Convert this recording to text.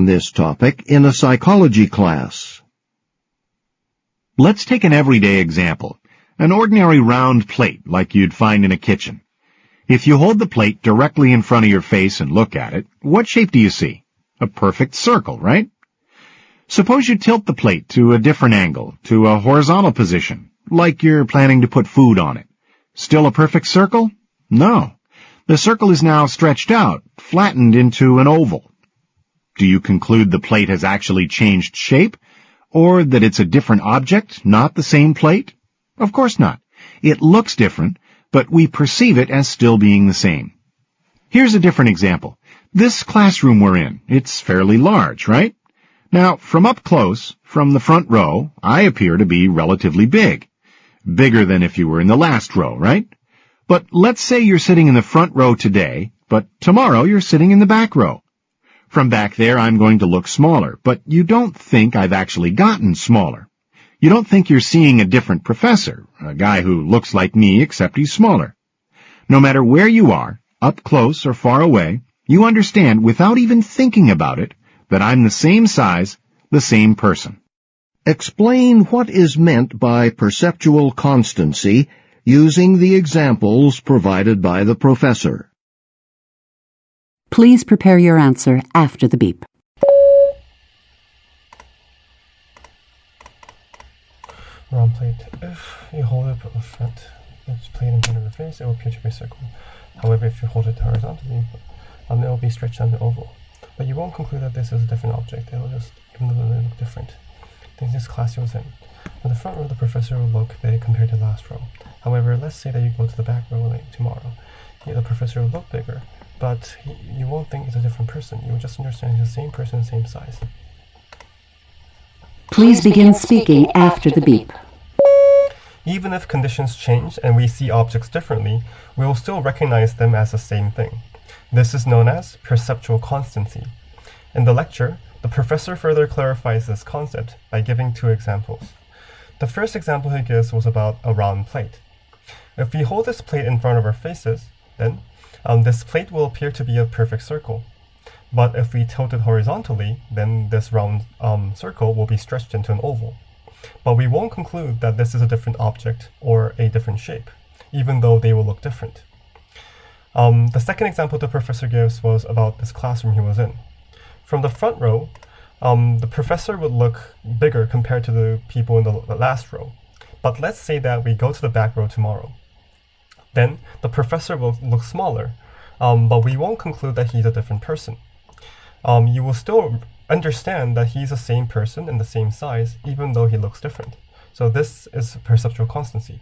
on this topic in a psychology class. Let's take an everyday example, an ordinary round plate like you'd find in a kitchen. If you hold the plate directly in front of your face and look at it, what shape do you see? A perfect circle, right? Suppose you tilt the plate to a different angle, to a horizontal position, like you're planning to put food on it. Still a perfect circle? No. The circle is now stretched out, flattened into an oval. Do you conclude the plate has actually changed shape, or that it's a different object, not the same plate? Of course not. It looks different, but we perceive it as still being the same. Here's a different example. This classroom we're in, it's fairly large, right? Now, from up close, from the front row, I appear to be relatively big. Bigger than if you were in the last row, right? But let's say you're sitting in the front row today, but tomorrow you're sitting in the back row. From back there, I'm going to look smaller, but you don't think I've actually gotten smaller. You don't think you're seeing a different professor, a guy who looks like me except he's smaller. No matter where you are, up close or far away, you understand without even thinking about it that I'm the same size, the same person. Explain what is meant by perceptual constancy using the examples provided by the professor. Please prepare your answer after the beep. Round plate. If you hold it in front, it's plate in front of your face, it will appear to be a circle. However, if you hold it horizontally, it will be stretched on the oval. But you won't conclude that this is a different object. It will just, even though they look different. In this class you was in. In the front row, the professor will look big compared to the last row. However, let's say that you go to the back row tomorrow. The professor will look bigger, but you won't think he's a different person. You will just understand he's the same person, same size. Please begin speaking after the beep. Even if conditions change and we see objects differently, we will still recognize them as the same thing. This is known as perceptual constancy. In the lecture, the professor further clarifies this concept by giving two examples. The first example he gives was about a round plate. If we hold this plate in front of our faces, then this plate will appear to be a perfect circle. But if we tilt it horizontally, then this round circle will be stretched into an oval. But we won't conclude that this is a different object or a different shape, even though they will look different. The second example the professor gives was about this classroom he was in. From the front row, the professor would look bigger compared to the people in the last row. But let's say that we go to the back row tomorrow. Then the professor will look smaller, but we won't conclude that he's a different person. You will still understand that he's the same person and the same size, even though he looks different. So this is perceptual constancy.